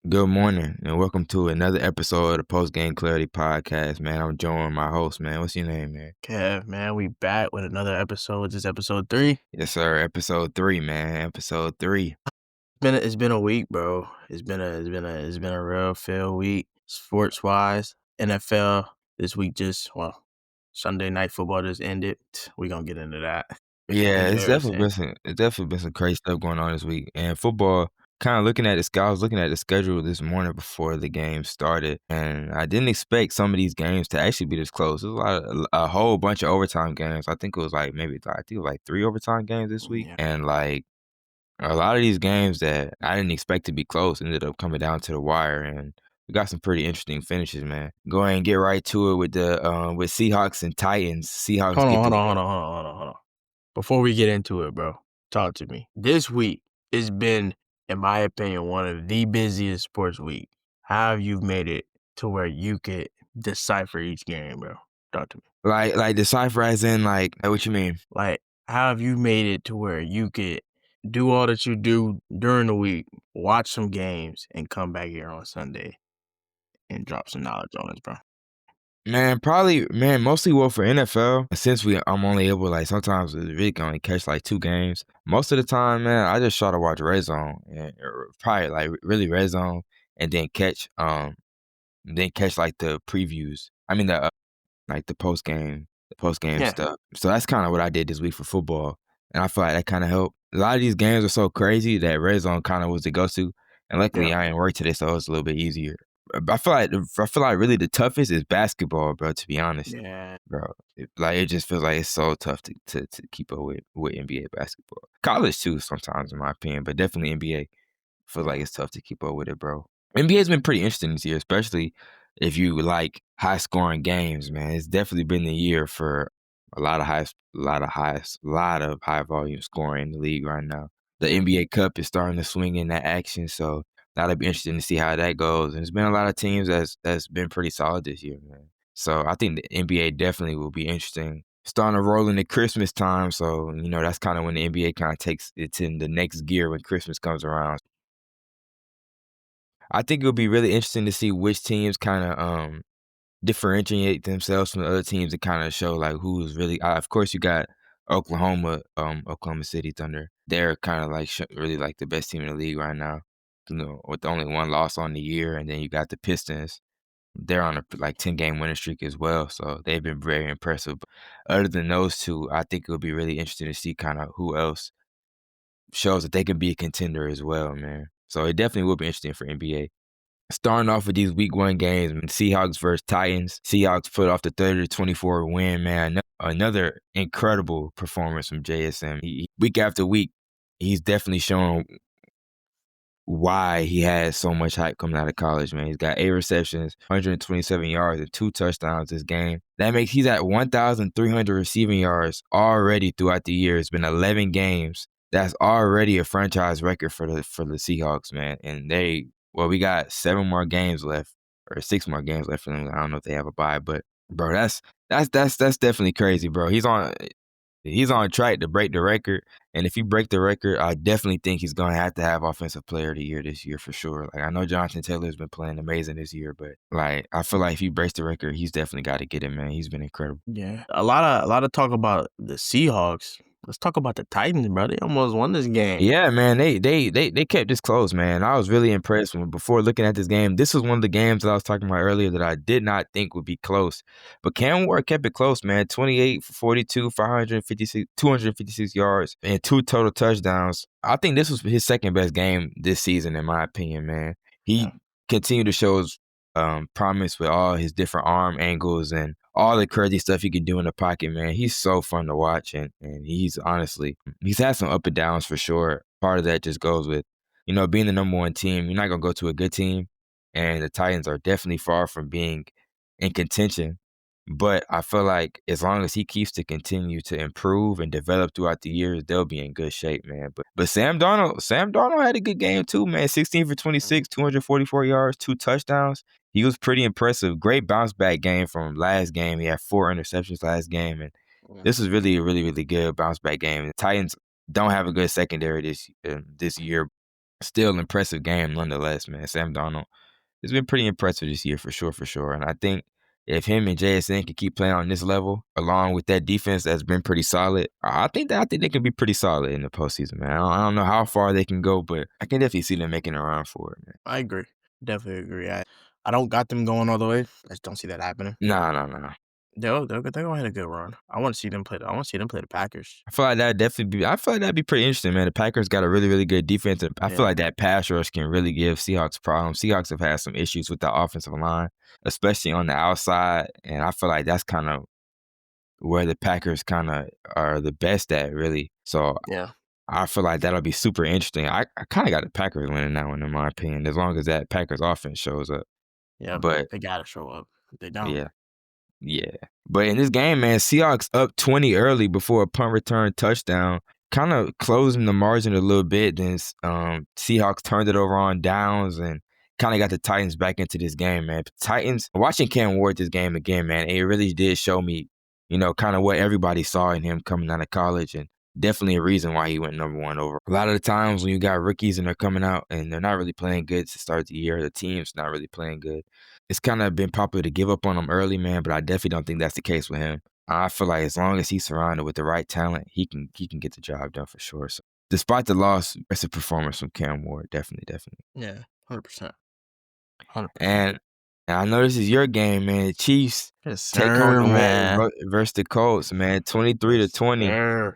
Good morning, and welcome to another episode of the Post Game Clarity Podcast, man. I'm joined my host, man. What's your name, man? Kev, man, we back with another episode. This is episode 3. Yes, sir. Episode 3, man. Episode 3. It's been a week, bro. It's been a real fail week, sports wise. NFL this week Sunday night football just ended. We gonna get into that. Yeah, Embarrassing. it's definitely been some crazy stuff going on this week. And football, kind of looking at I was looking at the schedule this morning before the game started, and I didn't expect some of these games to actually be this close. There's a whole bunch of overtime games. I think it was like I think it was like 3 overtime games this week, Yeah. and like a lot of these games that I didn't expect to be close ended up coming down to the wire, and we got some pretty interesting finishes, man. Go ahead and get right to it with the with Seahawks and Titans. Seahawks Hold get on, the hold on, win. hold on. Before we get into it, bro, talk to me. This week has been, in my opinion, one of the busiest sports weeks. How have you made it to where you could decipher each game, bro? Talk to me. Like decipher as in like what you mean? Like, how have you made it to where you could do all that you do during the week, watch some games, and come back here on Sunday and drop some knowledge on us, bro? Man, mostly well for NFL. Since I'm only able like sometimes to really can only catch like 2 games. Most of the time, man, I just try to watch Red Zone and or probably like really Red Zone, and then catch like the previews. I mean like the post game Yeah, stuff. So that's kind of what I did this week for football, and I feel like that kind of helped. A lot of these games are so crazy that Red Zone kind of was the go-to, and luckily yeah, I ain't work today, so it's a little bit easier. But I feel like really the toughest is basketball, bro. To be honest, yeah, bro, it just feels like it's so tough to keep up with NBA basketball. College too, sometimes in my opinion, but definitely NBA. Feel like yeah, it's tough to keep up with it, bro. NBA's been pretty interesting this year, especially if you like high scoring games, man. It's definitely been the year for a lot of high volume scoring in the league right now. The yeah, NBA Cup is starting to swing in that action, so that'll be interesting to see how that goes. And there's been a lot of teams that's been pretty solid this year, man. So I think the NBA definitely will be interesting. Starting to roll into Christmas time, so that's kind of when the NBA kind of takes it in the next gear when Christmas comes around. I think it'll be really interesting to see which teams kind of differentiate themselves from the other teams and kind of show like who's really. Of course, you got Oklahoma City Thunder. They're kind of like really like the best team in the league right now. With only one loss on the year, and then you got the Pistons. They're on a like 10-game winning streak as well, so they've been very impressive. But other than those two, I think it'll be really interesting to see kind of who else shows that they can be a contender as well, man. So it definitely will be interesting for NBA. Starting off with these week 1 games, Seahawks versus Titans. Seahawks put off the 30-24 win, man. Another incredible performance from JSM. Week after week, he's definitely showing why he has so much hype coming out of college, man. He's got 8 receptions, 127 yards, and 2 touchdowns this game. That makes he's at 1,300 receiving yards already throughout the year. It's been 11 games. That's already a franchise record for the Seahawks, man. And we got 7 more games left, or 6 more games left for them. I don't know if they have a bye, but bro, that's definitely crazy, bro. He's on track to break the record. And if he break the record, I definitely think he's going to have Offensive Player of the Year this year for sure. Like, I know Jonathan Taylor's been playing amazing this year, but like, I feel like if he breaks the record, he's definitely got to get it, man. He's been incredible. yeah. A lot of talk about the Seahawks. Let's talk about the Titans, bro. They almost won this game. Yeah, man, they kept this close, man. I was really impressed before looking at this game. This was one of the games that I was talking about earlier that I did not think would be close. But Cam Ward kept it close, man. 28 for 42, 256 yards, and 2 total touchdowns. I think this was his second best game this season, in my opinion, man. Yeah, He continued to show his promise with all his different arm angles and all the crazy stuff he can do in the pocket, man. He's so fun to watch, and he's had some up and downs for sure. Part of that just goes with, being the number 1 team. You're not gonna go to a good team, and the Titans are definitely far from being in contention. But I feel like as long as he keeps to continue to improve and develop throughout the years, they'll be in good shape, man. But Sam Darnold had a good game too, man. 16 for 26, 244 yards, 2 touchdowns. He was pretty impressive. Great bounce back game from last game. He had 4 interceptions last game, and yeah. this is really a really really good bounce back game. The Titans don't have a good secondary this year. still impressive game nonetheless, man. Sam Darnold has been pretty impressive this year for sure, for sure. And I think if him and JSN can keep playing on this level, along with that defense that's been pretty solid, I think they can be pretty solid in the postseason, man. I don't know how far they can go, but I can definitely see them making a run for it, man. I agree. Definitely agree. I don't got them going all the way. I just don't see that happening. Nah, nah, nah. They're gonna have a good run. I want to see them play. I want to see them play the Packers. I feel like that definitely be. I feel like that'd be pretty interesting, man. The Packers got a really, really good defense, and I feel Yeah, like that pass rush can really give Seahawks problems. Seahawks have had some issues with the offensive line, especially on the outside, and I feel like that's kind of where the Packers kind of are the best at, really. So yeah, I feel like that'll be super interesting. I kind of got the Packers winning that one, in my opinion, as long as that Packers offense shows up. yeah. But They gotta show up. If they don't. yeah. Yeah. But in this game, man, Seahawks up 20 early before a punt return touchdown, kind of closing the margin a little bit. Then Seahawks turned it over on downs and kind of got the Titans back into this game, man. Titans, watching Cam Ward this game again, man, it really did show me, kind of what everybody saw in him coming out of college, and definitely a reason why he went #1 over. A lot of the times when you got rookies and they're coming out and they're not really playing good to start the year, the team's not really playing good, it's kind of been popular to give up on him early, man, but I definitely don't think that's the case with him. I feel like as long as he's surrounded with the right talent, he can get the job done for sure. So despite the loss, it's a performance from Cam Ward. Definitely, definitely. Yeah, 100%. 100%. And I know this is your game, man. The Chiefs Yes, take home sir, the win man. versus the Colts, man. 23 to Yes, 20. sir.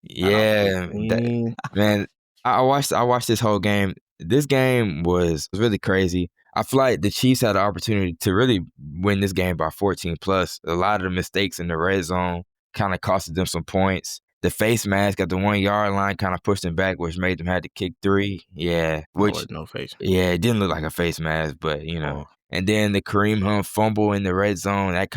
Shout out to the Yeah, team. man. I watched this whole game. This game was really crazy. I feel like the Chiefs had an opportunity to really win this game by 14 plus. A lot of the mistakes in the red zone kind of costed them some points. The face mask at the 1 yard line kind of pushed them back, which made them have to kick three. Yeah, That which was no face. yeah, it didn't look like a face mask, but Oh, And then the Kareem Hunt fumble in the red zone that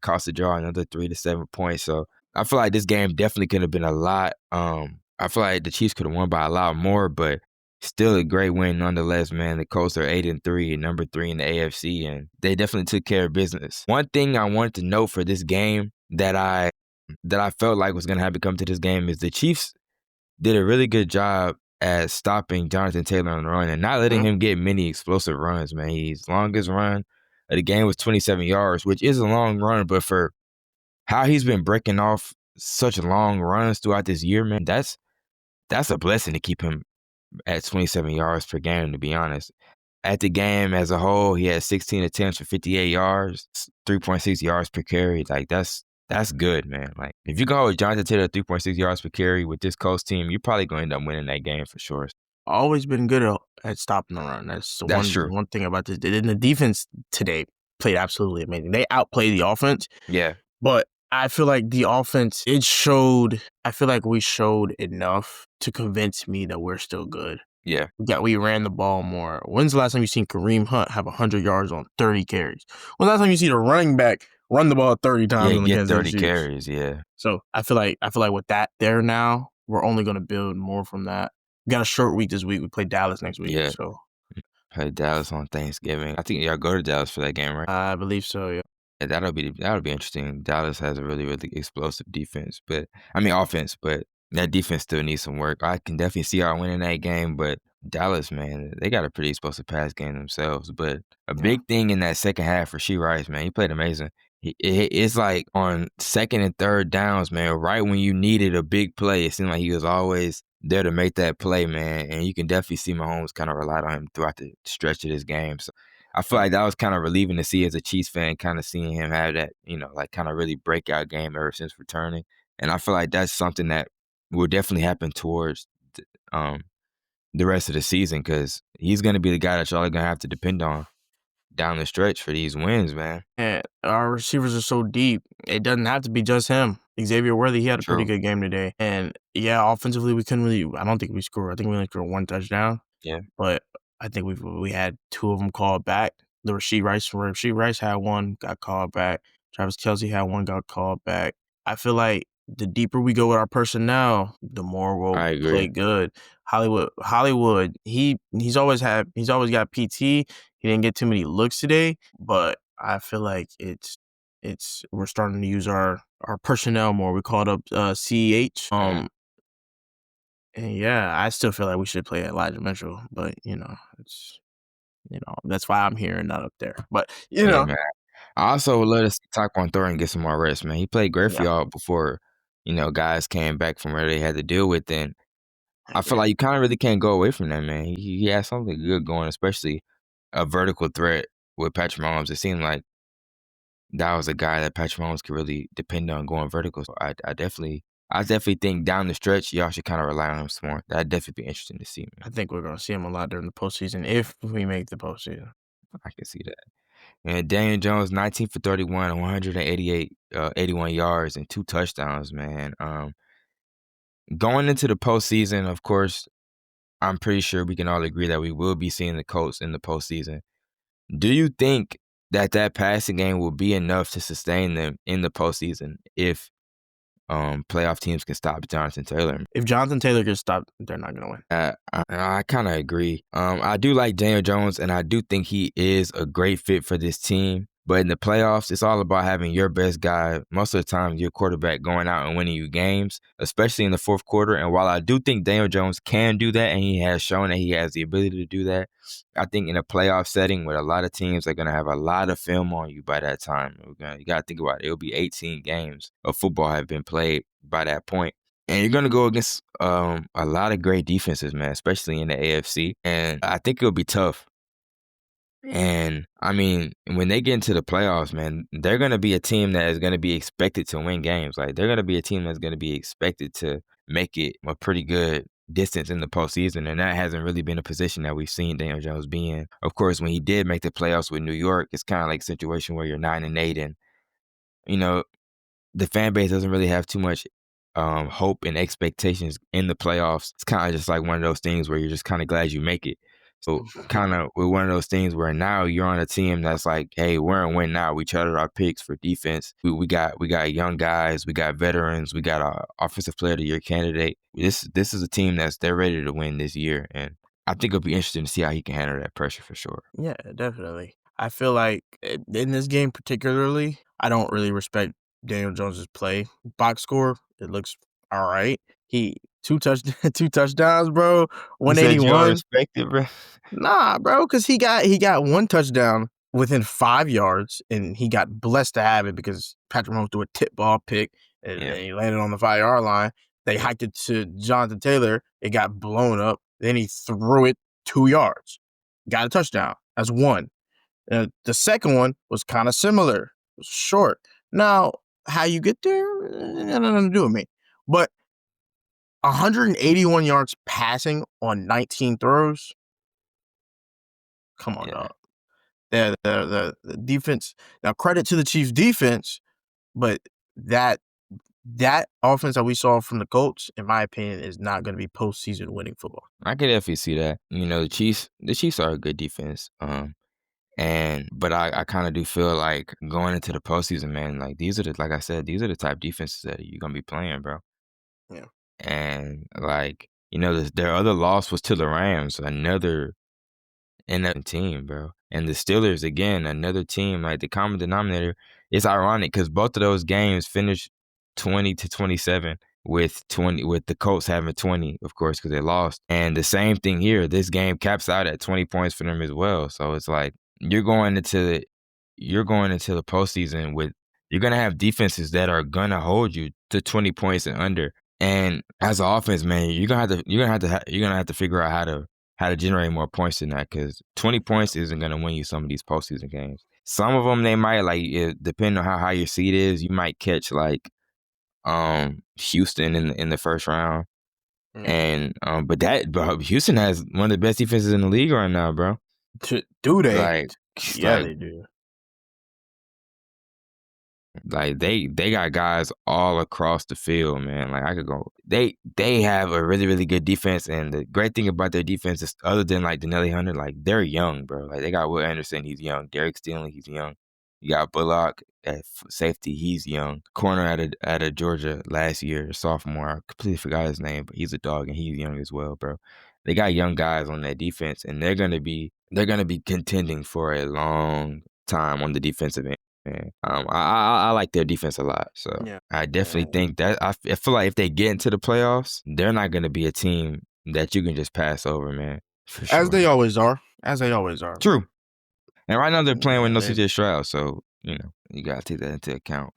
cost the draw another 3 to 7 points. So I feel like this game definitely could have been a lot. I feel like the Chiefs could have won by a lot more, but still a great win nonetheless, man. The Colts are 8-3, #3 in the AFC, and they definitely took care of business. One thing I wanted to note for this game that I felt like was gonna have to come to this game is the Chiefs did a really good job at stopping Jonathan Taylor on the run and not letting mhm. him get many explosive runs, man. His longest run of the game was 27 yards, which is a long run, but for how he's been breaking off such long runs throughout this year, man, that's a blessing to keep him at 27 yards per game, to be honest. At the game as a whole, he had 16 attempts for 58 yards, 3.6 yards per carry. Like that's good, man. Like if you go with Jonathan Taylor 3.6 yards per carry with this Colts team, you're probably going to end up winning that game for sure. Always been good at stopping the run. That's the That's one true. one thing about this. And the defense today played absolutely amazing. They outplayed the offense, Yeah, but I feel like the offense, it showed. I feel like we showed enough to convince me that we're still good. yeah, We ran the ball more. When's the last time you seen Kareem Hunt have 100 yards on 30 carries? When's the last time you see the running back run the ball 30 times yeah. on the Get Kansas City 30 Chiefs? carries. Yeah, So I feel like with that there now, we're only gonna build more from that. We got a short week this week. We play Dallas next week, yeah. so Play Dallas on Thanksgiving. I think y'all go to Dallas for that game, right? I believe so. Yeah, Yeah, that'll be interesting. Dallas has a really, really explosive defense, offense, but that defense still needs some work. I can definitely see y'all winning that game, but Dallas, man, they got a pretty explosive pass game themselves. But a yeah. big thing in that second half for She Rice, man, he played amazing. It's like on second and third downs, man, right when you needed a big play, it seemed like he was always there to make that play, man. And you can definitely see Mahomes kind of relied on him throughout the stretch of this game. So I feel Yep. like that was kind of relieving to see as a Chiefs fan, kind of seeing him have that, like kind of really breakout game ever since returning. And I feel like that's something that will definitely happen towards um, the rest of the season because he's going to be the guy that y'all are going to have to depend on down the stretch for these wins, man. And our receivers are so deep. It doesn't have to be just him. Xavier Worthy, he had a pretty True. good game today. And yeah, offensively, we couldn't really. I don't think we scored. I think we only scored one touchdown. Yeah. But I think we had two of them called back. The Rasheed Rice had one, got called back. Travis Kelce had one, got called back. I feel like the deeper we go with our personnel, the more we'll I play agree. good. Hollywood, he's always got PT. He didn't get too many looks today, but I feel like we're starting to use our personnel more. We called up CEH. Mhm. And yeah, I still feel like we should play Elijah Mitchell, but it's that's why I'm here and not up there. But Yeah, man. I also would love to see Tyquan Thornton get some more rest, man. He played great for yeah, y'all before, guys came back from where they had to deal with. And I I feel agree. like you kind of really can't go away from that, man. He has something good going, especially a vertical threat with Patrick Mahomes. It seemed like that was a guy that Patrick Mahomes could really depend on going vertical. So I definitely think down the stretch, y'all should kind of rely on him some more. That'd definitely be interesting to see, man. I think we're gonna see him a lot during the postseason if we make the postseason. I can see that. And Daniel Jones, 19 for 31, 188, 81 yards and 2 touchdowns, man. Going into the postseason, of course, I'm pretty sure we can all agree that we will be seeing the Colts in the postseason. Do you think that passing game will be enough to sustain them in the postseason if playoff teams can stop Jonathan Taylor? If Jonathan Taylor gets stopped, they're not gonna win. I kind of agree. I do like Daniel Jones, and I do think he is a great fit for this team. But in the playoffs, it's all about having your best guy, most of the time your quarterback, going out and winning you games, especially in the fourth quarter. And while I do think Daniel Jones can do that, and he has shown that he has the ability to do that, I think in a playoff setting with a lot of teams, they're going to have a lot of film on you by that time. You got to think about it. It'll be 18 games of football have been played by that point. And you're gonna go against a lot of great defenses, man, especially in the AFC. And I think it'll be tough. And I mean, when they get into the playoffs, man, they're gonna be a team that is gonna be expected to win games. Like they're gonna be a team that's gonna be expected to make it a pretty good distance in the postseason. And that hasn't really been a position that we've seen Daniel Jones be in. Of course, when he did make the playoffs with New York, it's kind of like a situation where you're 9-8 and you know, the fan base doesn't really have too much hope and expectations in the playoffs. It's kind of just like one of those things where you're just kind of glad you make it. So kind of with one of those things where now you're on a team that's like, hey, we're in win now. We charted our picks for defense. We got young guys, we got veterans, we got our offensive player of the year candidate. This is a team they're ready to win this year, and I think it'll be interesting to see how he can handle that pressure for sure. Yeah, definitely. I feel like in this game particularly, I don't really respect Daniel Jones's play. Box score, it looks all right. He two touchdowns, bro. You said you don't 181. respect it, bro. Nah, bro, because he got one touchdown within 5 yards, and he got blessed to have it because Patrick Mahomes threw a tip ball pick, and, Yeah, and he landed on the 5 yard line. They hiked it to Jonathan Taylor. It got blown up. Then he threw it 2 yards, got a touchdown. That's one. The second one was kind of similar. It was short. Now, how you get there, had nothing to do with me. But 181 yards passing on 19 throws. Come on, yeah. dog. The defense. Now, credit to the Chiefs' defense, but that that offense that we saw from the Colts, in my opinion, is not going to be postseason winning football. I could definitely see that. The Chiefs are a good defense. But I kind of do feel like going into the postseason, man, like like I said, these are the type defenses that you're gonna be playing, bro. Yeah. And like, their other loss was to the Rams, another NFL team, bro. And the Steelers, again, another team. Like the common denominator, it's ironic because both of those games finished 20-27 with the Colts having 20, of course, because they lost. And the same thing here. This game caps out at 20 points for them as well. So it's like you're going into the postseason with you're gonna have defenses that are gonna hold you to 20 points and under. And as an offense, man, you're gonna have to figure out how to generate more points than that because 20 points isn't gonna win you some of these postseason games. Some of them they might depending on how high your seed is, you might catch like Houston in the first round. Mm. And but Houston has one of the best defenses in the league right now, bro. Do they? Like Yeah, like they do. Like they got guys all across the field, man. Like I could go. They have a really really good defense, and the great thing about their defense is, other than like Denelly Hunter, like they're young, bro. Like they got Will Anderson, he's young. Derek Stingley, he's young. You got Bullock at safety, he's young. Corner out of Georgia last year, sophomore. I completely forgot his name, but he's a dog and he's young as well, bro. They got young guys on that defense, and they're gonna be contending for a long time on the defensive end. And I like their defense a lot. So Yeah. I Yeah. definitely think that I feel like if they get into the playoffs, they're not going to be a team that you can just pass over, man, for As sure. they always are. As they always are. True. And right now they're playing with Yeah, no they CJ Stroud, so you gotta take that into account.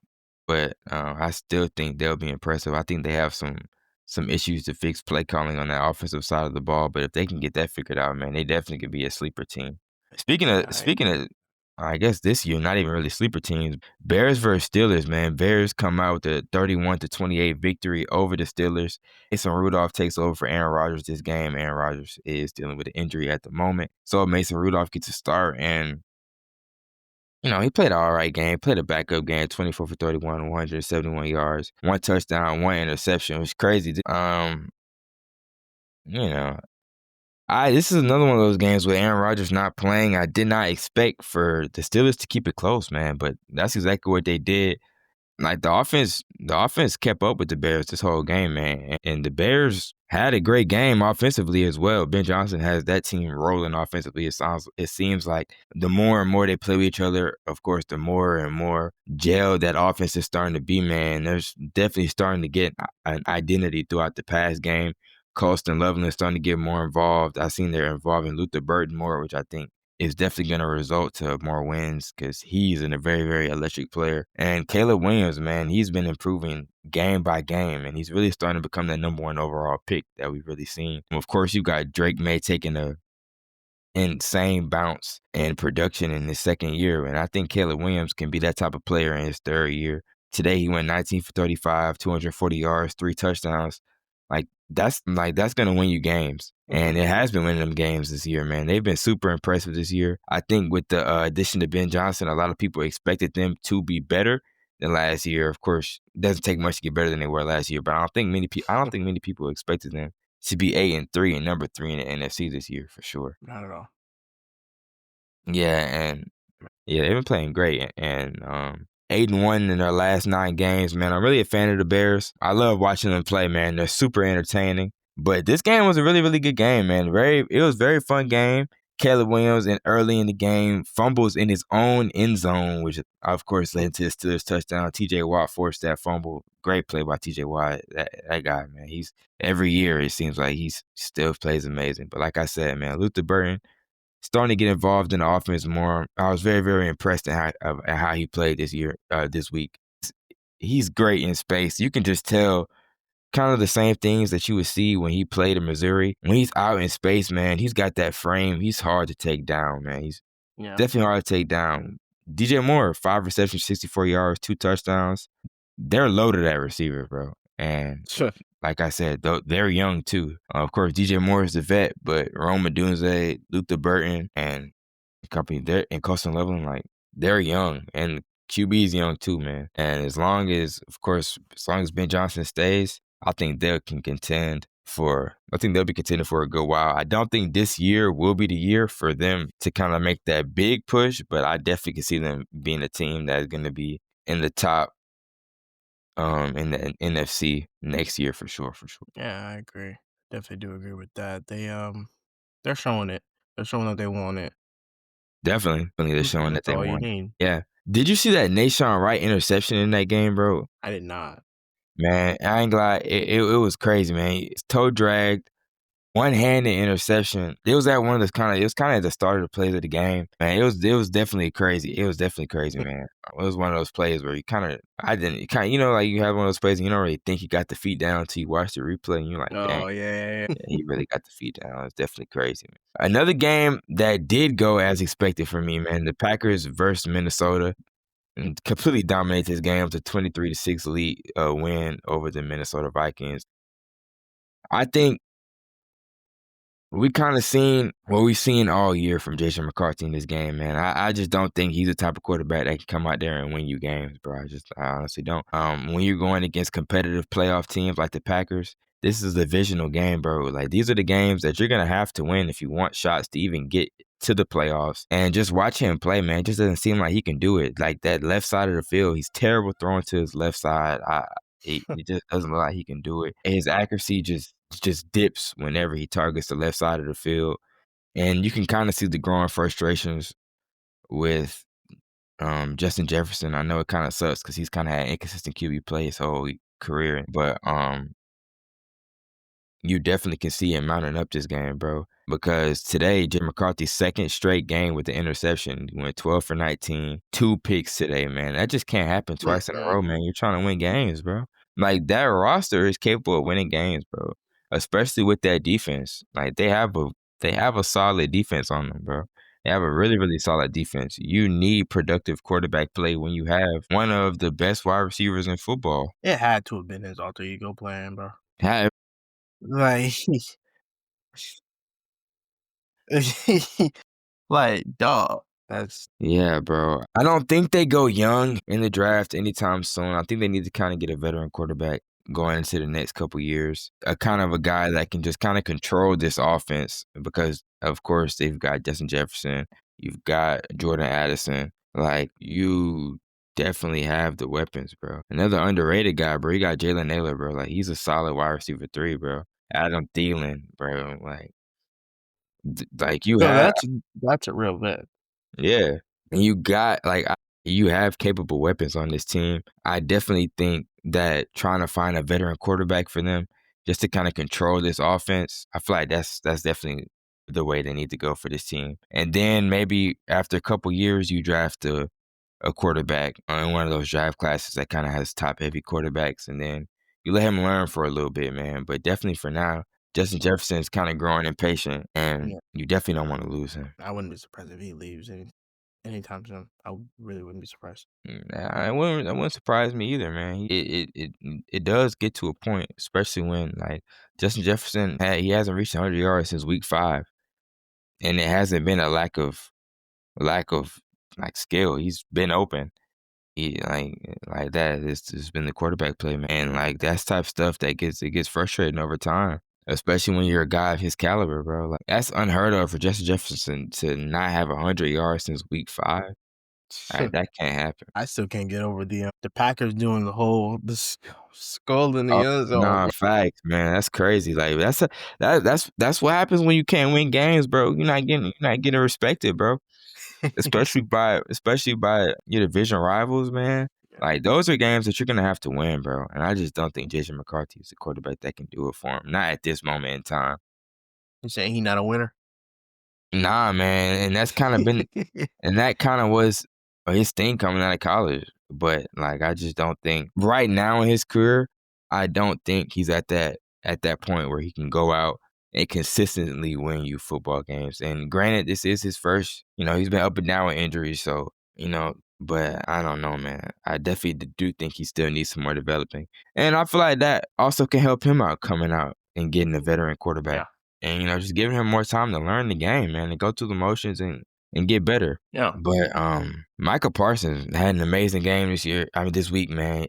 But I still think they'll be impressive. I think they have some issues to fix play calling on that offensive side of the ball. But if they can get that figured out, man, they definitely could be a sleeper team. Speaking of yeah, I speaking agree. of, I guess this year not even really sleeper teams. Bears versus Steelers, man. Bears come out with a 31-28 victory over the Steelers. Mason Rudolph takes over for Aaron Rodgers this game. Aaron Rodgers is dealing with an injury at the moment, so Mason Rudolph gets a start and he played an all right game, played a backup game, 24 for 31, 171 yards, one touchdown, one interception. It was crazy. You know, this is another one of those games with Aaron Rodgers not playing. I did not expect for the Steelers to keep it close, man, but that's exactly what they did. Like the offense kept up with the Bears this whole game, man. And the Bears had a great game offensively as well. Ben Johnson has that team rolling offensively. It seems like the more and more they play with each other, of course, the more and more gel that offense is starting to be, man. There's definitely starting to get an identity throughout the pass game. Colston Loveland is starting to get more involved. I've seen they're involving Luther Burton more, which I think is definitely going to result to more wins because he's a very, very electric player. And Caleb Williams, man, he's been improving game by game, and he's really starting to become that number one overall pick that we've really seen. And of course, you got Drake May taking a insane bounce in production in his second year. And I think Caleb Williams can be that type of player in his third year. Today he went 19 for 35, 240 yards, 3 touchdowns. That's gonna win you games. And it has been winning them games this year, man. They've been super impressive this year. I think with the addition to Ben Johnson, a lot of people expected them to be better than last year. Of course, it doesn't take much to get better than they were last year, but I don't think many people expected them to be 8-3 and number 3 in the NFC this year for sure. Not at all. Yeah, and yeah, they've been playing great, and 8-1 in their last 9 games, man. I'm really a fan of the Bears. I love watching them play, man. They're super entertaining. But this game was a really, really good game, man. It was a very fun game. Caleb Williams, and early in the game, fumbles in his own end zone, which of course led to his Steelers touchdown. T.J. Watt forced that fumble. Great play by T.J. Watt. That guy, man. He's every year it seems like he's still plays amazing. But like I said, man, Luther Burton starting to get involved in the offense more. I was very, very impressed at how he played this week. He's great in space. You can just tell kind of the same things that you would see when he played in Missouri. When he's out in space, man, he's got that frame. He's hard to take down, man. He's Yeah. definitely hard to take down. DJ Moore, 5 receptions, 64 yards, 2 touchdowns. They're loaded at receiver, bro. And Sure. like I said, they're young too. Of course, DJ Moore is the vet, but Rome Odunze, Luther Burton, and company there and Colston Loveland, like they're young, and QB's young too, man. And of long as Ben Johnson stays, I think they'll be contending for a good while. I don't think this year will be the year for them to kind of make that big push, but I definitely can see them being a team that's going to be in the top in the NFC next year for sure, for sure. Yeah, I agree. Definitely do agree with that. They're showing it. They're showing that they want it. Definitely they're showing that That's they all you want it. need. Yeah. Did you see that Nashawn Wright interception in that game, bro? I did not. Man, I ain't gonna lie, it was crazy, man. It's toe dragged, one-handed interception. It was kind of the start of the plays of the game, man. It was definitely crazy. It was definitely crazy, man. It was one of those plays where like you have one of those plays and you don't really think you got the feet down until you watch the replay and you're like, dang, Oh, yeah. yeah, he really got the feet down. It's definitely crazy, man. Another game that did go as expected for me, man. The Packers versus Minnesota. And completely dominated this game with a 23-6 lead win over the Minnesota Vikings. I think we kind of seen what we've seen all year from Jason McCarthy in this game, man. I just don't think he's the type of quarterback that can come out there and win you games, bro. I honestly don't. When you're going against competitive playoff teams like the Packers, this is a divisional game, bro. Like these are the games that you're gonna have to win if you want shots to even get to the playoffs. And just watch him play, man. It just doesn't seem like he can do it. Like that left side of the field, he's terrible throwing to his left side. It just doesn't look like he can do it. His accuracy just dips whenever he targets the left side of the field. And you can kind of see the growing frustrations with Justin Jefferson. I know it kind of sucks because he's kind of had inconsistent QB play his whole career, but you definitely can see him mounting up this game, bro. Because today, Jim McCarthy's second straight game with the interception. He went 12 for 19, 2 picks today, man. That just can't happen twice in a row, man. You're trying to win games, bro. Like, that roster is capable of winning games, bro. Especially with that defense. Like, they have a solid defense on them, bro. They have a really, really solid defense. You need productive quarterback play when you have one of the best wide receivers in football. It had to have been his alter ego playing, bro. Have Like, like, dog. That's Yeah, bro. I don't think they go young in the draft anytime soon. I think they need to kind of get a veteran quarterback going into the next couple years. A kind of a guy that can just kind of control this offense because, of course, they've got Justin Jefferson. You've got Jordan Addison. Like, you definitely have the weapons, bro. Another underrated guy, bro. You got Jalen Naylor, bro. Like, he's a solid wide receiver 3, bro. Adam Thielen, bro. Like you no, have. that's a real vet. Yeah. And you got you have capable weapons on this team. I definitely think that trying to find a veteran quarterback for them just to kind of control this offense, I feel like that's definitely the way they need to go for this team. And then maybe after a couple years you draft a quarterback in one of those draft classes that kind of has top heavy quarterbacks and then you let him learn for a little bit, man. But definitely for now, Justin Jefferson is kind of growing impatient and Yeah. you definitely don't want to lose him. I wouldn't be surprised if he leaves anytime soon. I really wouldn't be surprised. Nah, it wouldn't surprise me either, man. It does get to a point, especially when like Justin Jefferson he hasn't reached 100 yards since week 5, and it hasn't been a lack of like skill. He's been open. He like that. It's been the quarterback play, man. And like that's type of stuff that gets frustrating over time, especially when you're a guy of his caliber, bro. Like that's unheard of for Justin Jefferson to not have 100 yards since week 5. Like, that can't happen. I still can't get over the Packers doing the skull in the Oh, end zone, nah, bro. facts, man. That's crazy. Like that's what happens when you can't win games, bro. You're not getting respected, bro. Especially by your division rivals, man. Like those are games that you're gonna have to win, bro. And I just don't think Jason McCarthy is a quarterback that can do it for him. Not at this moment in time. You saying he not a winner? Nah, man. And that kind of was his thing coming out of college. But like, I just don't think right now in his career, I don't think he's at that point where he can go out and consistently win you football games. And granted, this is his first. He's been up and down with injuries, so But I don't know, man. I definitely do think he still needs some more developing, and I feel like that also can help him out coming out and getting a veteran quarterback. Yeah. And just giving him more time to learn the game, man, and go through the motions and get better. Yeah. But Micah Parsons had an amazing game this week, man.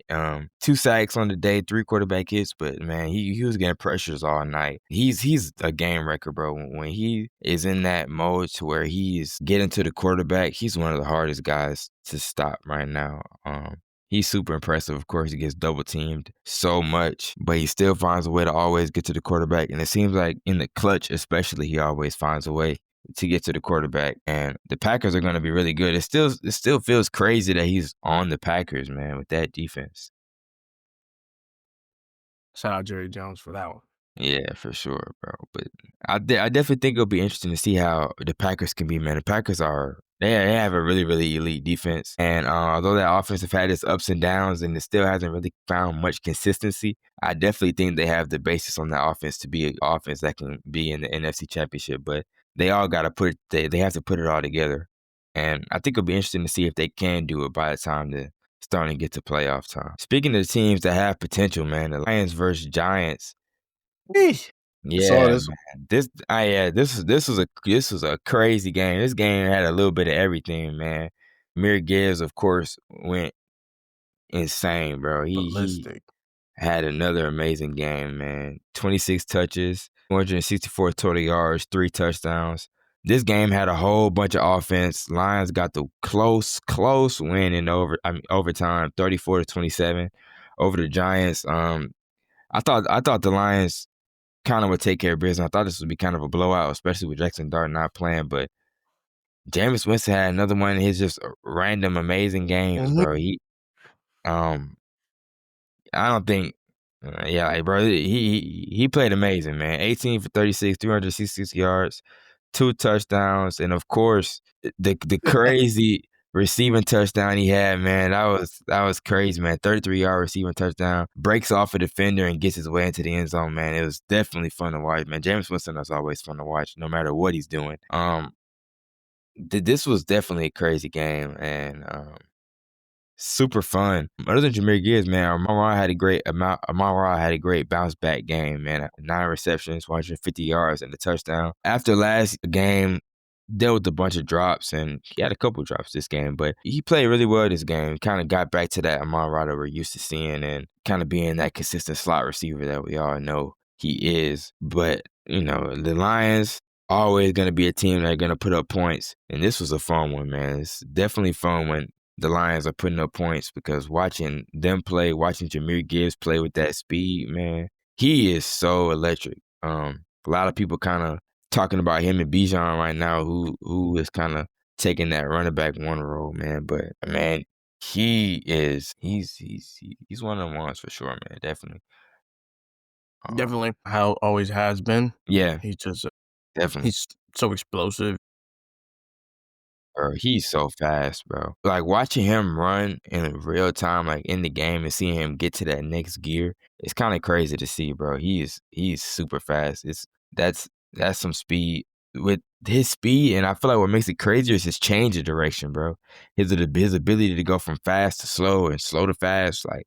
2 sacks on the day, 3 quarterback hits, but man, he was getting pressures all night. He's a game wrecker, bro. When he is in that mode to where he's getting to the quarterback, he's one of the hardest guys to stop right now. He's super impressive. Of course, he gets double teamed so much, but he still finds a way to always get to the quarterback. And it seems like in the clutch, especially, he always finds a way to get to the quarterback. And the Packers are going to be really good. It still feels crazy that he's on the Packers, man, with that defense. Shout out Jerry Jones for that one. Yeah, for sure, bro. But I definitely think it'll be interesting to see how the Packers can be, man. The Packers they have a really, really elite defense. And although that offense have had its ups and downs and it still hasn't really found much consistency, I definitely think they have the basis on that offense to be an offense that can be in the NFC Championship. But they all got to they have to put it all together. And I think it'll be interesting to see if they can do it by the time they're starting to get to playoff time. Speaking of teams that have potential, man, the Lions versus Giants. Eesh. I saw Yeah, this. man. This was a crazy game. This game had a little bit of everything, man. Mir Gibbs, of course, went insane, bro. He Ballistic. had another amazing game, man. 26 touches, 464 total yards, 3 touchdowns. This game had a whole bunch of offense. Lions got the close win in overtime, 34-27 over the Giants. I thought the Lions kind of would take care of business. I thought this would be kind of a blowout, especially with Jackson Dart not playing. But Jameis Winston had another one of his just random amazing games, Mhm. bro. Um, I don't think, yeah, like, bro, he played amazing, man. 18 for 36, 366 yards, 2 touchdowns, and of course, the crazy receiving touchdown he had, man. That was crazy, man. 33-yard receiving touchdown, breaks off a defender and gets his way into the end zone, man. It was definitely fun to watch, man. James Winston is always fun to watch, no matter what he's doing. This was definitely a crazy game, and super fun. Other than Jameer Gibbs, man, Amon-Ra had a great bounce back game, man. 9 receptions, 150 yards, and a touchdown. After last game, dealt with a bunch of drops, and he had a couple drops this game, but he played really well this game. Kind of got back to that Amon-Ra that we're used to seeing, and kind of being that consistent slot receiver that we all know he is. But the Lions always going to be a team that are going to put up points, and this was a fun one, man. It's definitely fun when the Lions are putting up points, because watching them play, watching Jameer Gibbs play with that speed, man, he is so electric. A lot of people kind of talking about him and Bijan right now, who is kind of taking that running back one role, man. But man, he's one of the ones for sure, man. Definitely. Definitely how always has been. Yeah, He's just definitely. he's so explosive. Bro, he's so fast, bro. Like watching him run in real time, like in the game, and seeing him get to that next gear, it's kind of crazy to see, bro. He's super fast. That's some speed. With his speed, and I feel like what makes it crazier is his change of direction, bro. His ability to go from fast to slow and slow to fast, like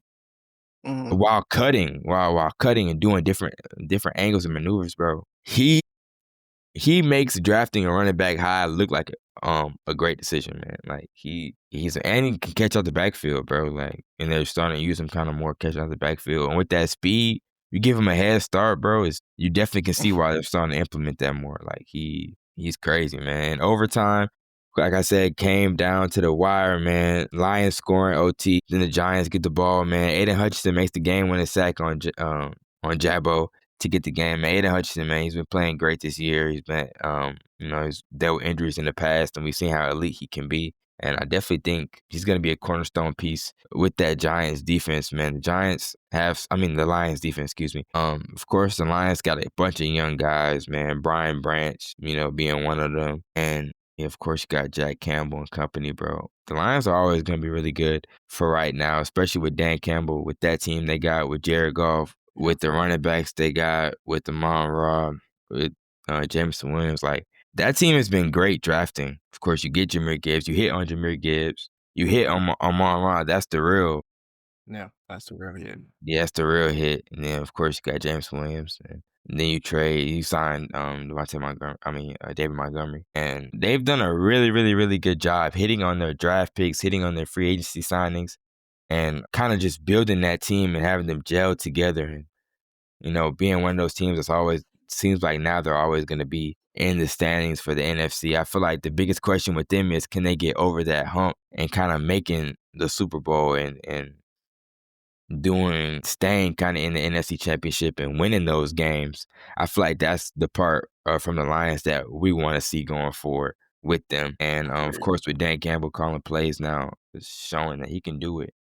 Mhm. while cutting and doing different angles and maneuvers, bro. He makes drafting a running back high look like a great decision, man. Like and he can catch out the backfield, bro. Like, and they're starting to use him kind of more catching out the backfield. And with that speed, you give him a head start, bro. You definitely can see why they're starting to implement that more. Like he's crazy, man. Overtime, like I said, came down to the wire, man. Lions scoring OT, then the Giants get the ball, man. Aiden Hutchinson makes the game-winning sack on Jabo to get the game, man. Aiden Hutchinson, man, he's been playing great this year. He's been, he's dealt with injuries in the past, and we've seen how elite he can be. And I definitely think he's going to be a cornerstone piece with that Giants defense, man. The Lions defense, excuse me. Of course, the Lions got a bunch of young guys, man. Brian Branch, being one of them. And, yeah, of course, you got Jack Campbell and company, bro. The Lions are always going to be really good for right now, especially with Dan Campbell, with that team they got with Jared Goff, with the running backs they got, with the Amon-Ra, with Jameson Williams. Like, that team has been great drafting. Of course, you get Jameer Gibbs. You hit on Jameer Gibbs. You hit on Amon-Ra. That's the real. Yeah, that's the real hit. Yeah, that's the real hit. And then, of course, you got James Williams. And then you signed David Montgomery. And they've done a really, really, really good job hitting on their draft picks, hitting on their free agency signings, and kind of just building that team and having them gel together. And being one of those teams that's always seems like now they're always going to be in the standings for the NFC. I feel like the biggest question with them is, can they get over that hump and kind of making the Super Bowl and staying kind of in the NFC Championship and winning those games. I feel like that's the part from the Lions that we want to see going forward with them. And of Agreed. course, with Dan Campbell calling plays now, it's showing that he can do it.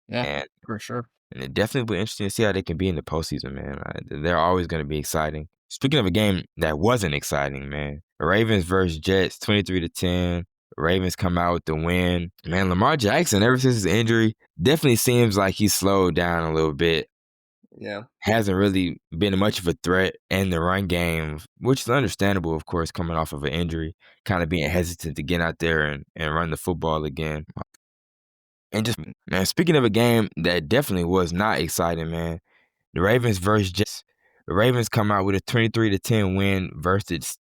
Yeah, And for sure. And it definitely will be interesting to see how they can be in the postseason, man. They're always going to be exciting. Speaking of a game that wasn't exciting, man, Ravens versus Jets, 23-10. Ravens come out with the win. Man, Lamar Jackson, ever since his injury, definitely seems like he's slowed down a little bit. Yeah. Hasn't really been much of a threat in the run game, which is understandable, of course, coming off of an injury, kind of being hesitant to get out there and run the football again. And just, man, speaking of a game that definitely was not exciting, man, the Ravens versus Jets. The Ravens come out with a 23-10 win versus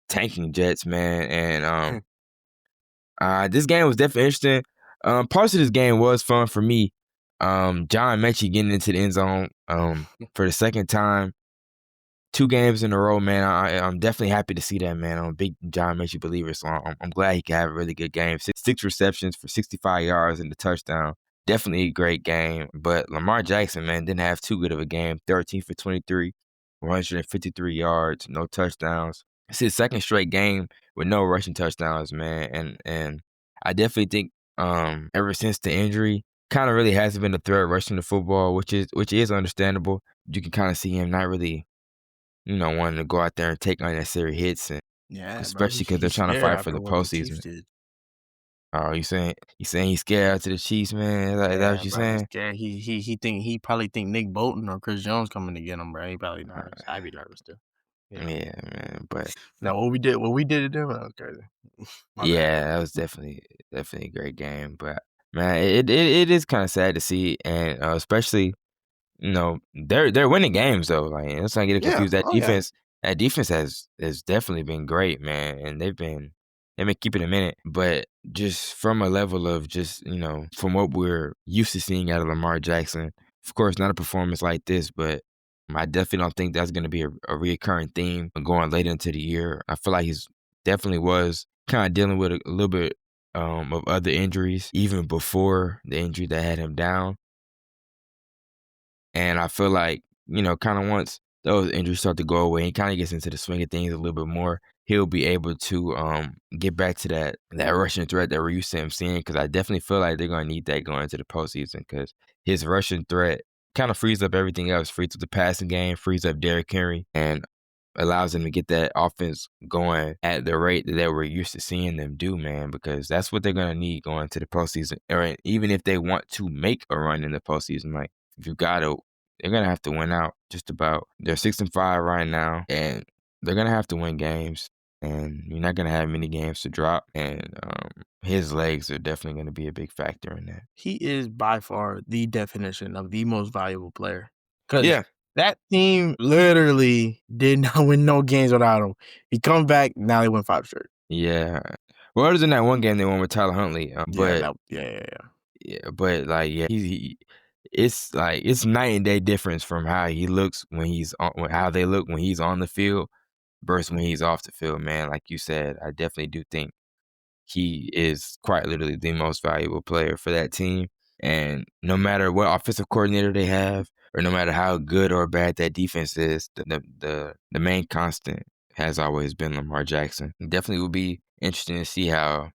tanking Jets, man. And this game was definitely interesting. Parts of this game was fun for me. John Mechie getting into the end zone for the second time. 2 games in a row, man. I'm definitely happy to see that, man. I'm a big John Mechie believer, so I'm glad he can have a really good game. Six receptions for 65 yards and the touchdown. Definitely a great game. But Lamar Jackson, man, didn't have too good of a game. 13 for 23, 153 yards, no touchdowns. It's his second straight game with no rushing touchdowns, man. And I definitely think ever since the injury, kind of really hasn't been a threat rushing the football, which is understandable. You can kind of see him not really, wanting to go out there and take unnecessary hits, and Yeah, bro. especially because they're He's trying to scared fight for after the what the postseason. Chiefs did. Oh, you saying he's scared out to the Chiefs, man? Is that what Yeah, you bro. He's saying? scared. He probably think Nick Bolton or Chris Jones coming to get him, bro. He probably nervous. I'd be nervous too. You know. Yeah, man. But Now what we did to them, that was crazy. My bad, bro. yeah, that was definitely a great game. But man, it is kind of sad to see, and especially they're winning games though. Like let's not get it Yeah. confused. That Oh yeah. defense has definitely been great, man, and they've been keeping a minute. But just from a level of just from what we're used to seeing out of Lamar Jackson, of course, not a performance like this, but I definitely don't think that's going to be a reoccurring theme going later into the year. I feel like he's definitely was kind of dealing with a little bit of other injuries even before the injury that had him down. And I feel like, kind of once those injuries start to go away, he kind of gets into the swing of things a little bit more. He'll be able to get back to that rushing threat that we're used to him seeing. Because I definitely feel like they're going to need that going into the postseason. Because his rushing threat kind of frees up everything else, frees up the passing game, frees up Derrick Henry, and allows them to get that offense going at the rate that we're used to seeing them do, man. Because that's what they're going to need going to the postseason, or even if they want to make a run in the postseason, like. If you got to, they're gonna have to win out. Just about. They're 6-5 right now, and they're gonna have to win games. And you're not gonna have many games to drop. And his legs are definitely gonna be a big factor in that. He is by far the definition of the most valuable player. Cause Yeah, that team literally did not win no games without him. He comes back, now they win 5 straight. yeah. Well, other than that one game they won with Tyler Huntley, Yeah, but that yeah. like it's like it's night and day difference from how he looks when he's on, how they look when he's on the field versus when he's off the field. Man, like you said, I definitely do think he is quite literally the most valuable player for that team. And no matter what offensive coordinator they have, or no matter how good or bad that defense is, the main constant has always been Lamar Jackson. It definitely will be interesting to see how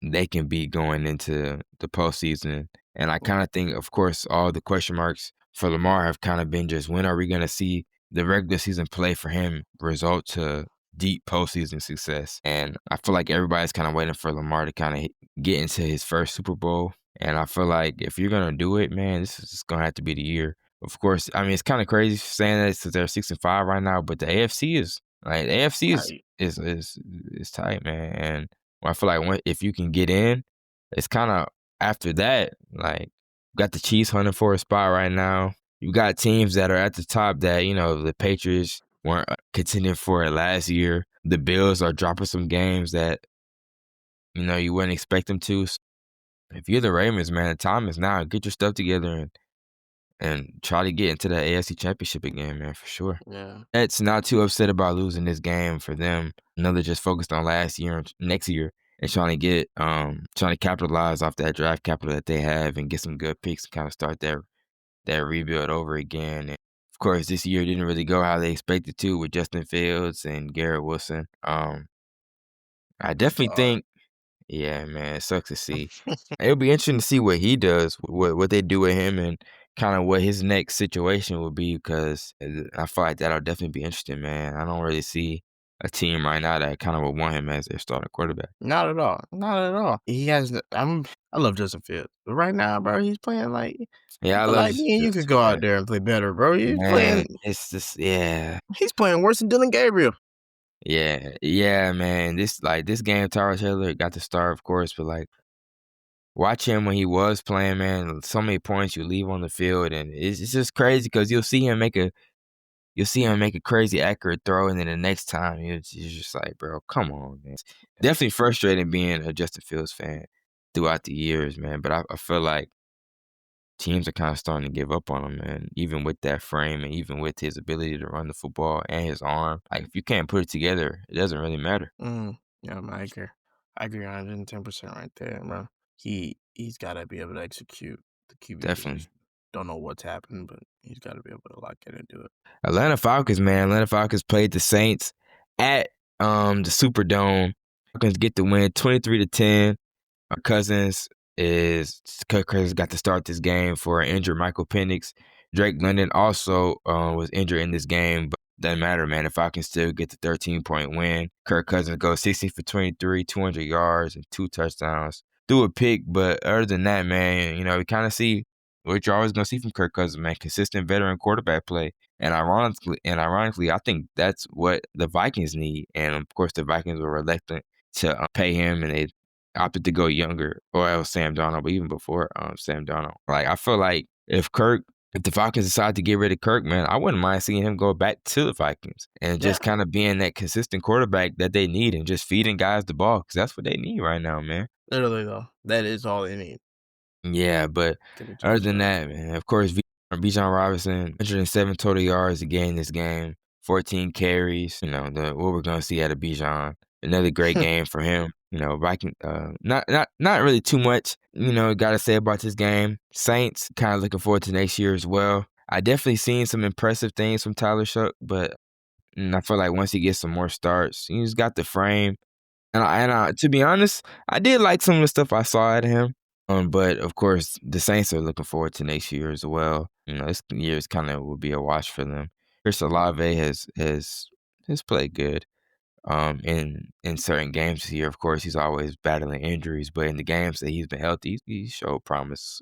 they can be going into the postseason. And I kind of think, of course, all the question marks for Lamar have kind of been just when are we going to see the regular season play for him result to deep postseason success? And I feel like everybody's kind of waiting for Lamar to kind of get into his first Super Bowl. And I feel like if you're going to do it, man, this is just going to have to be the year. Of course, I mean, it's kind of crazy saying that since they're 6-5 right now, but the AFC is like, the AFC Right. is tight, man. And I feel like if you can get in, it's kind of after that, like, you got the Chiefs hunting for a spot right now. You got teams that are at the top that, the Patriots weren't contending for it last year. The Bills are dropping some games that, you wouldn't expect them to. So if you're the Ravens, man, the time is now. Get your stuff together and try to get into the AFC Championship again, man, for sure. Yeah. It's not too upset about losing this game for them. They're just focused on last year and next year and trying to capitalize off that draft capital that they have and get some good picks and kind of start that rebuild over again. And of course, this year didn't really go how they expected to with Justin Fields and Garrett Wilson. I definitely Sorry. think, yeah, man, it sucks to see. It'll be interesting to see what he does, what they do with him, and kind of what his next situation will be. Because I feel like that'll definitely be interesting, man. I don't really see a team right now that kind of would want him as their starting quarterback. Not at all. Not at all. He has I love Justin Fields. But right now, bro, he's playing like Yeah, I people love like me and you could Justin go out Fields. there and play better, bro. Man, it's just yeah. He's playing worse than Dylan Gabriel. Yeah, man. This game, Tyrod Taylor got to start, of course, but like watch him when he was playing, man. So many points you leave on the field, and it's just crazy because you'll see him make a crazy accurate throw, and then the next time you're just like, bro, come on, man. It's definitely frustrating being a Justin Fields fan throughout the years, man. But I feel like teams are kind of starting to give up on him, man. Even with that frame and even with his ability to run the football and his arm, like if you can't put it together, it doesn't really matter. Yeah, man, I agree. I agree 110% right there, bro. He's gotta be able to execute the QB Definitely. position. Don't know what's happened, but he's gotta be able to lock in and do it. Atlanta Falcons, man. Atlanta Falcons played the Saints at the Superdome. Falcons get the win 23-10. Cousins is Kirk Cousins got to start this game for an injured Michael Penix. Drake London also was injured in this game, but doesn't matter, man. The Falcons still get the 13-point win. Kirk Cousins goes 16 for 23, 200 yards and 2 touchdowns. Threw a pick, but other than that, man, we kind of see what you're always gonna see from Kirk Cousins, man. Consistent veteran quarterback play. And ironically, I think that's what the Vikings need. And of course, the Vikings were reluctant to pay him, and they opted to go younger, or else Sam Darnold, but even before Sam Darnold. Like, I feel like if the Falcons decide to get rid of Kirk, man, I wouldn't mind seeing him go back to the Vikings and Yeah, just kind of being that consistent quarterback that they need and just feeding guys the ball because that's what they need right now, man. literally though, that is all they need Yeah, but to be other than transparent. that, man, of course, Bijan Robinson, 107 total yards to gain this game, 14 carries. What we're gonna see out of Bijan. Another great game for him. Viking. Not really too much. Got to say about this game. Saints kind of looking forward to next year as well. I definitely seen some impressive things from Tyler Shuck, but I feel like once he gets some more starts, he's got the frame. And to be honest, I did like some of the stuff I saw out of him. But of course, the Saints are looking forward to next year as well. This year's kind of will be a wash for them. Chris Olave has played good. In certain games this year, of course, he's always battling injuries, but in the games that he's been healthy, he showed promise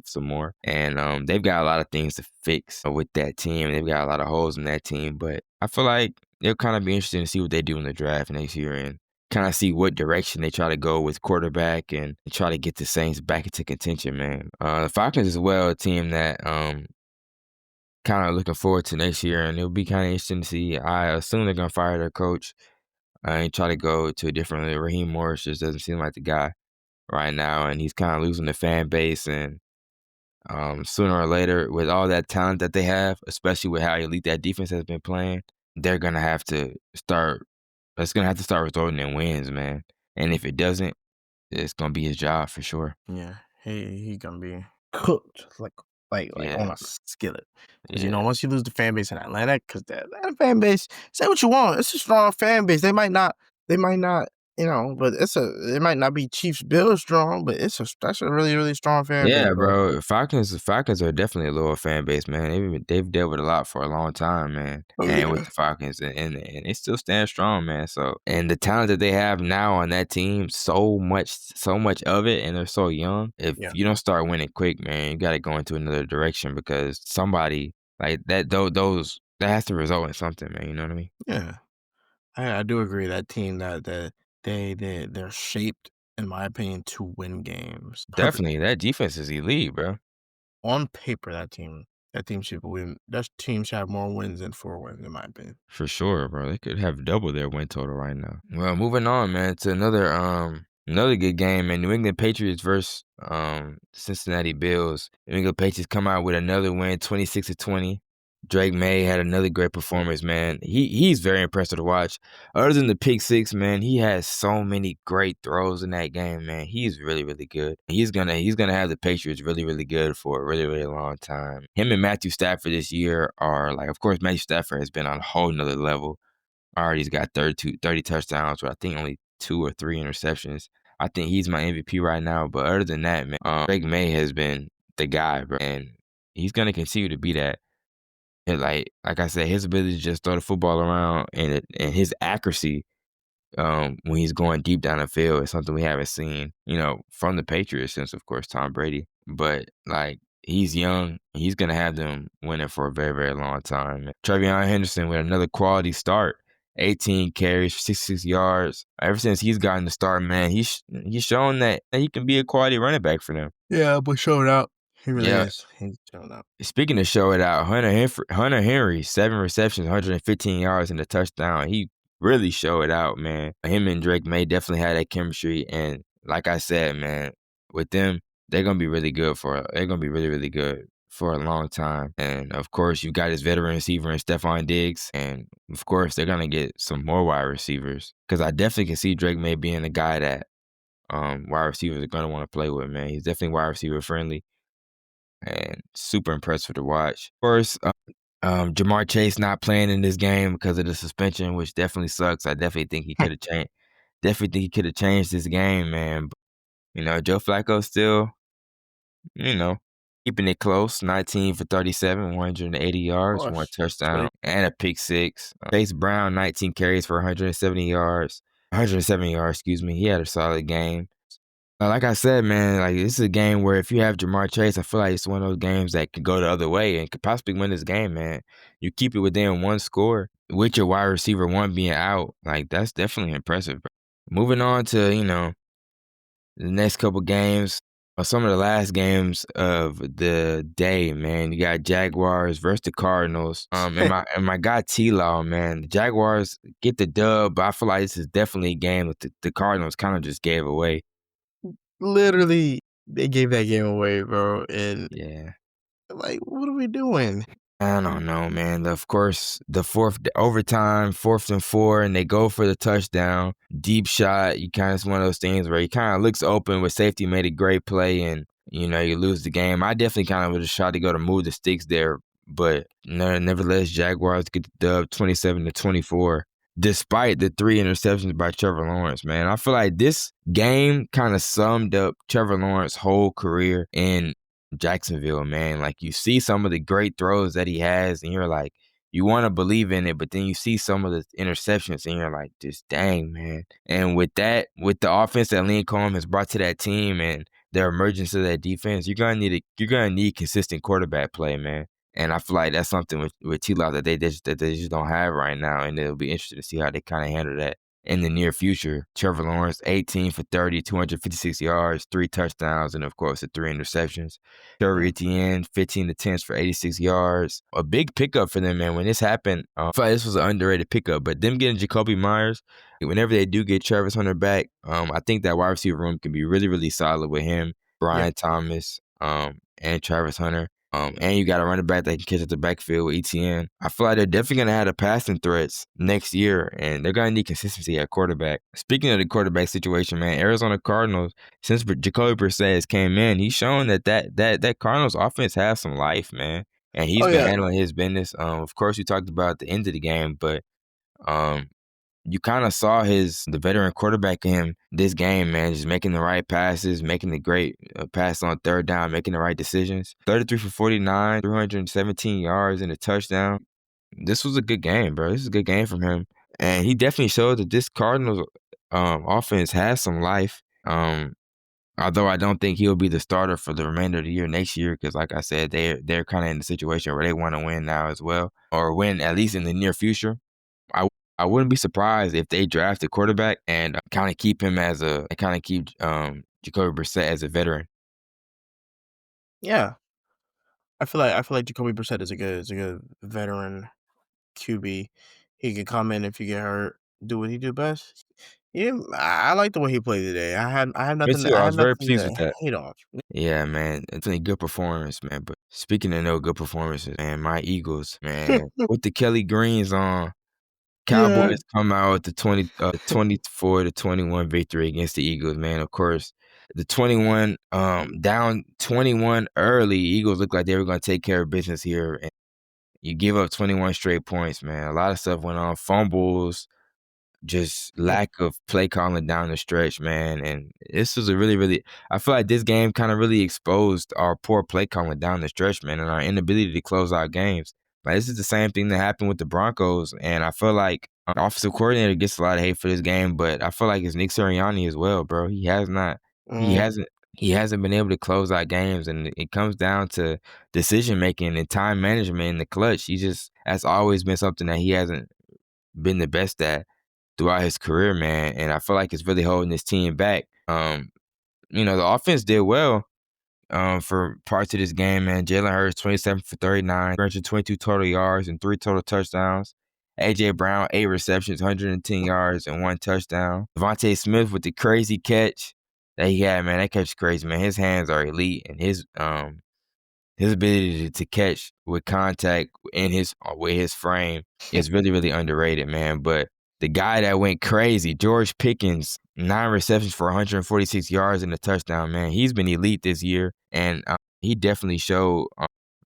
some more. And they've got a lot of things to fix with that team. They've got a lot of holes in that team, but I feel like it'll kind of be interesting to see what they do in the draft next year and kind of see what direction they try to go with quarterback and try to get the Saints back into contention, man. The Falcons as well, a team that kind of looking forward to next year, and it'll be kind of interesting to see. I assume they're gonna fire their coach. And try to go to a different league. Raheem Morris just doesn't seem like the guy right now, and he's kind of losing the fan base. And sooner or later, with all that talent that they have, especially with how elite that defense has been playing, they're gonna have to start. It's gonna have to start resulting in wins, man. And if it doesn't, it's gonna be his job for sure. Yeah, he gonna be cooked like Yeah, on a skillet. Because yeah, once you lose the fan base in Atlanta, because the Atlanta fan base, say what you want, it's a strong fan base. They might not, but it might not be Chiefs Bills strong, but that's a really really strong fan base, yeah, bro. bro. Falcons are definitely a loyal fan base, man. They've dealt with a lot for a long time, man. Oh And with yeah, the Falcons, and they still stand strong, man. So, and the talent that they have now on that team, so much of it, and they're so young. If yeah, you don't start winning quick, man, you got to go into another direction because somebody like that, those that has to result in something, man. You know what I mean? yeah. I do agree that team that they're shaped, in my opinion, to win games Definitely, perfectly. that defense is elite, bro. On paper, that team should win. That team should have more wins than 4 wins, in my opinion. For sure, bro. They could have double their win total right now. Well, moving on, man, to another good game, man. New England Patriots versus Cincinnati Bills. New England Patriots come out with another win, 26-20. Drake May had another great performance, man. He's very impressive to watch. Other than the pick six, man, he has so many great throws in that game, man. He's really, really good. He's gonna have the Patriots really, really good for a really, really long time. Him and Matthew Stafford this year are like, of course, Matthew Stafford has been on a whole nother level. Already he's got 30 touchdowns, but I think only 2 or 3 interceptions. I think he's my MVP right now. But other than that, man, Drake May has been the guy, bro, and he's gonna continue to be that. And like I said, his ability to just throw the football around and his accuracy when he's going deep down the field is something we haven't seen, from the Patriots since, of course, Tom Brady. But like he's young, he's gonna have them winning for a very, very long time. Trevion Henderson with another quality start, 18 carries, 66 yards. Ever since he's gotten the start, man, he's shown that he can be a quality running back for them. Yeah, but showing out. He really Yeah, is. He's showing out. speaking of show it out, Hunter Henry, 7 receptions, 115 yards and a touchdown. He really showed it out, man. Him and Drake May definitely had that chemistry, and like I said, man, with them, they're gonna be really, really good for a long time. And of course, you got his veteran receiver in Stephon Diggs, and of course, they're gonna get some more wide receivers because I definitely can see Drake May being the guy that wide receivers are gonna want to play with, man. He's definitely wide receiver friendly and super impressive to watch. Of course, Jamar Chase not playing in this game because of the suspension, which definitely sucks. I definitely think he could have changed. Definitely think he could have changed this game, man. But, Joe Flacco still, you know, keeping it close. 19 for 37, 180 Of yards, one course. That's what touchdown, and a pick six. Chase Brown, 19 carries for 170 yards. 107 yards, excuse me. He had a solid game. Like I said, man, like this is a game where if you have Jamar Chase, I feel like it's one of those games that could go the other way and could possibly win this game, man. You keep it within one score with your wide receiver one being out, like that's definitely impressive, bro. Moving on to, the next couple games, or some of the last games of the day, man. You got Jaguars versus the Cardinals. And my guy T-Law, man. The Jaguars get the dub, but I feel like this is definitely a game that the Cardinals kind of just gave away. Literally, they gave that game away, bro. And Yeah. like, what are we doing? I don't know, man. Of course, the fourth overtime, 4th and 4, and they go for the touchdown. Deep shot. You kind of, it's one of those things where he kind of looks open with safety, made a great play, and you lose the game. I definitely kind of would have tried to go to move the sticks there, but no, nevertheless, Jaguars get the dub, 27-24. Despite the 3 interceptions by Trevor Lawrence, man, I feel like this game kind of summed up Trevor Lawrence's whole career in Jacksonville, man. Like you see some of the great throws that he has, and you're like, you want to believe in it, but then you see some of the interceptions, and you're like, just dang, man. And with that, with the offense that Lincoln has brought to that team and their emergence of that defense, you're gonna need consistent quarterback play, man. And I feel like that's something with T-Law that they just don't have right now, and it'll be interesting to see how they kind of handle that in the near future. Trevor Lawrence, 18 for 30, 256 yards, 3 touchdowns, and of course the 3 interceptions. Trevor Mm. Etienne, 15 attempts for 86 yards. A big pickup for them, man. When this happened, I feel like this was an underrated pickup, but them getting Jacoby Myers, whenever they do get Travis Hunter back, I think that wide receiver room can be really, really solid with him, Yeah. Brian Thomas, and Travis Hunter. And you got a running back that can catch at the backfield with ETN. I feel like they're definitely going to have the passing threats next year, and they're going to need consistency at quarterback. Speaking of the quarterback situation, man, Arizona Cardinals, since Jacoby Brissett has came in, he's shown that Cardinals offense has some life, man. And he's Oh been yeah. handling his business. Of course, we talked about the end of the game, but um, you kind of saw the veteran quarterback in him this game, man, just making the right passes, making the great pass on third down, making the right decisions. 33 for 49, 317 yards and a touchdown. This was a good game, bro. This is a good game from him. And he definitely showed that this Cardinals offense has some life. Although I don't think he'll be the starter for the remainder of the year next year, because like I said, they're kind of in the situation where they want to win now as well, or win at least in the near future. I I wouldn't be surprised if they draft a quarterback and kind of keep Jacoby Brissett as a veteran. Yeah. I feel like Jacoby Brissett is a good veteran QB. He can come in if you get hurt, do what he do best. Yeah, I like the way he played today. Me too. I I was had very nothing pleased to with that. hate on. Yeah, man, it's a good performance, man. But speaking of no good performances, man, my Eagles, man, with the Kelly Greens on, Yeah. Cowboys come out with the 24-21 victory against the Eagles, man. Of course, the 21 down 21 early, Eagles looked like they were going to take care of business here, and you give up 21 straight points, man. A lot of stuff went on, fumbles, just Mm, lack of play calling down the stretch, man. And this was a really, really, I feel like this game kind of really exposed our poor play calling down the stretch, man, and our inability to close out games. Like, this is the same thing that happened with the Broncos. And I feel like our offensive coordinator gets a lot of hate for this game, but I feel like it's Nick Sirianni as well, bro. He mm, hasn't, he hasn't been able to close out games. And it comes down to decision making and time management in the clutch. That's always been something that he hasn't been the best at throughout his career, man. And I feel like it's really holding his team back. The offense did well for parts of this game, man. Jalen Hurts, 27 for 39, 322 total yards and 3 total touchdowns. A.J. Brown, 8 receptions, 110 yards and 1 touchdown. Devontae Smith with the crazy catch that he had, man. That catch is crazy, man. His hands are elite, and his ability to catch with contact in his with his frame is really, really underrated, man. But the guy that went crazy, George Pickens, 9 receptions for 146 yards and a touchdown, man. He's been elite this year, and he definitely showed.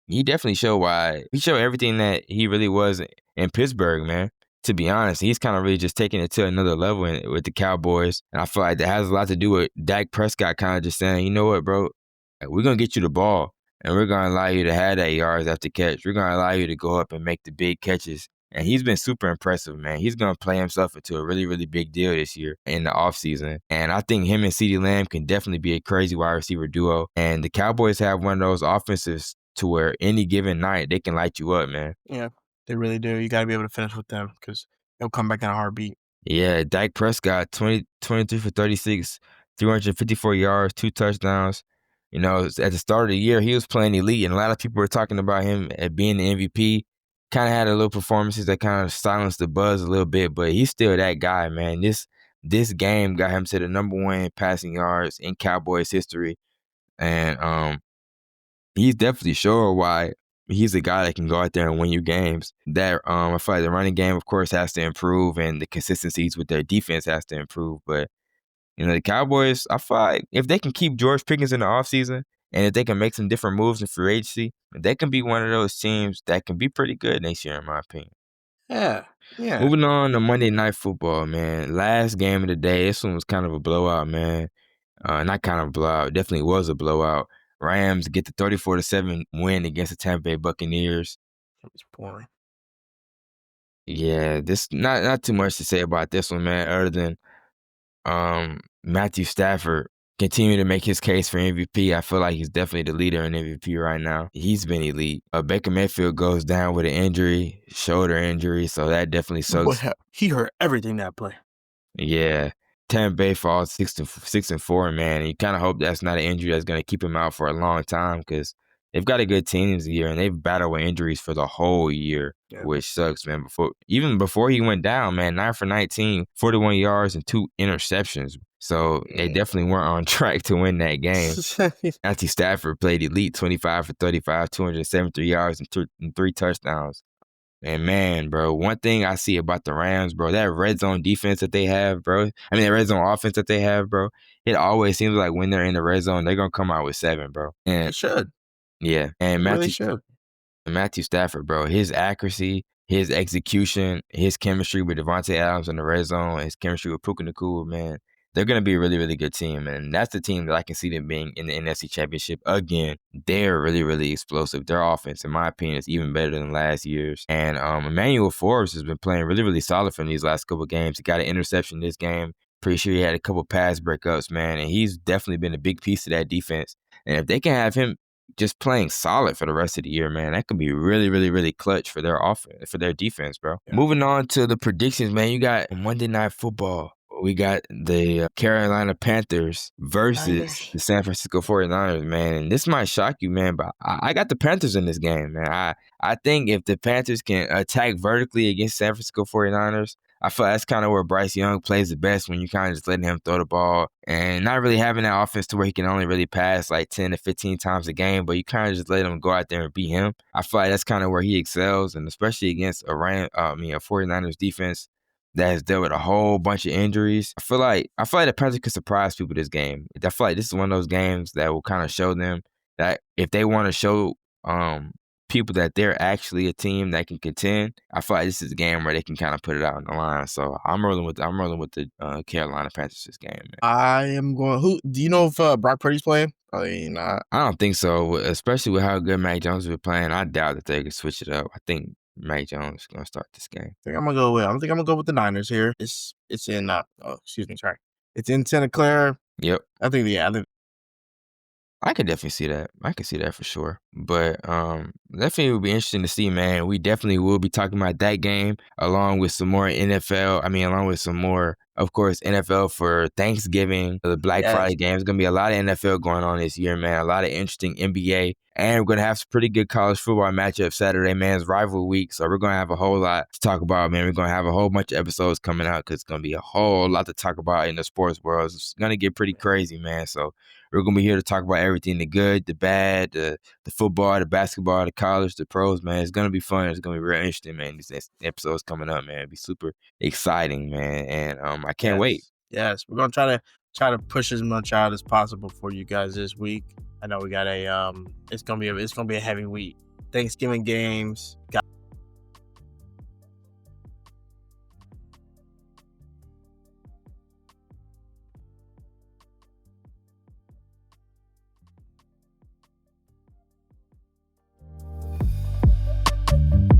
he definitely showed why. He showed everything that he really was in Pittsburgh, man. To be honest, he's kind of really just taking it to another level with the Cowboys. And I feel like that has a lot to do with Dak Prescott kind of just saying, you know what, bro, we're going to get you the ball and we're going to allow you to have that yards after catch. We're going to allow you to go up and make the big catches. And he's been super impressive, man. He's going to play himself into a really, really big deal this year in the offseason. And I think him and CeeDee Lamb can definitely be a crazy wide receiver duo. And the Cowboys have one of those offenses to where any given night they can light you up, man. Yeah, they really do. You got to be able to finish with them because they'll come back in a heartbeat. Yeah, Dak Prescott, 23 for 36, 354 yards, 2 touchdowns. You know, at the start of the year, he was playing elite, and a lot of people were talking about him at being the MVP. Kind of had a little performances that kind of silenced the buzz a little bit, but he's still that guy, man. This game got him to the #1 passing yards in Cowboys history, and he's definitely sure why he's a guy that can go out there and win you games. That I feel like the running game, of course, has to improve, and the consistencies with their defense has to improve. But you know, the Cowboys, I feel like if they can keep George Pickens in the offseason and if they can make some different moves in free agency, they can be one of those teams that can be pretty good next year, in my opinion. Yeah, yeah. Moving on to Monday Night Football, man. Last game of the day. This one was kind of a blowout, man. Not kind of a blowout. Definitely was a blowout. Rams get the 34-7 win against the Tampa Bay Buccaneers. It's boring. Yeah, this not too much to say about this one, man, other than Matthew Stafford continue to make his case for MVP. I feel like he's definitely the leader in MVP right now. He's been elite. Baker Mayfield goes down with an injury, shoulder injury, so that definitely sucks. He hurt everything that play. Yeah. Tampa Bay falls 6-4, man. And you kind of hope that's not an injury that's going to keep him out for a long time because they've got a good team this year and they've battled with injuries for the whole year, which sucks, man. Even before he went down, man, 9 for 19, 41 yards and 2 interceptions. So they definitely weren't on track to win that game. Matthew Stafford played elite, 25 for 35, 273 yards and 3 touchdowns. And man, bro, one thing I see about the Rams, bro, that red zone defense that they have, bro. I mean, that red zone offense that they have, bro. It always seems like when they're in the red zone, they're gonna come out with 7, bro. And It should. yeah, and It really should. Matthew Stafford, bro, his accuracy, his execution, his chemistry with Devontae Adams in the red zone, his chemistry with Puka Nacua, man, they're going to be a really, really good team. And that's the team that I can see them being in the NFC Championship again. They're really, really explosive. Their offense, in my opinion, is even better than last year's. And Emmanuel Forbes has been playing really, really solid for these last couple of games. He got an interception this game. Pretty sure he had a couple pass breakups, man. And he's definitely been a big piece of that defense. And if they can have him just playing solid for the rest of the year, man, that could be really, really, really clutch for their offense, for their defense, bro. Yeah. Moving on to the predictions, man, you got Monday Night Football. We got the Carolina Panthers versus the San Francisco 49ers, man. And this might shock you, man, but I got the Panthers in this game, man. I think if the Panthers can attack vertically against San Francisco 49ers, I feel that's kind of where Bryce Young plays the best when you kind of just letting him throw the ball and not really having that offense to where he can only really pass like 10 to 15 times a game, but you kind of just let him go out there and beat him. I feel like that's kind of where he excels, and especially against a 49ers defense that has dealt with a whole bunch of injuries. I feel like the Panthers could surprise people this game. I feel like this is one of those games that will kind of show them that if they want to show people that they're actually a team that can contend, I feel like this is a game where they can kind of put it out on the line. So I'm rolling with the Carolina Panthers this game, man. I am going. Who do you know if Brock Purdy's playing? Probably not. I don't think so, especially with how good Mac Jones has been playing. I doubt that they could switch it up. I think Mac Jones is gonna start this game. I think I'm gonna go with the Niners here. It's in sorry. It's in Santa Clara. Yep. I think I could definitely see that. I could see that for sure. But definitely would be interesting to see, man. We definitely will be talking about that game along with some more along with some more, of course, NFL for Thanksgiving, the Black Friday game. There's going to be a lot of NFL going on this year, man. A lot of interesting NBA. And we're going to have some pretty good college football matchups Saturday, man. It's rival week, so we're going to have a whole lot to talk about, man. We're going to have a whole bunch of episodes coming out because it's going to be a whole lot to talk about in the sports world. It's going to get pretty crazy, man. So we're going to be here to talk about everything, the good, the bad, the football, the basketball, the college, the pros, man. It's going to be fun. It's going to be real interesting, man. These episodes coming up, man. It'll be super exciting, man. And I can't wait. Yes, we're going to try to push as much out as possible for you guys this week. I know we got it's gonna be a heavy week. Thanksgiving games.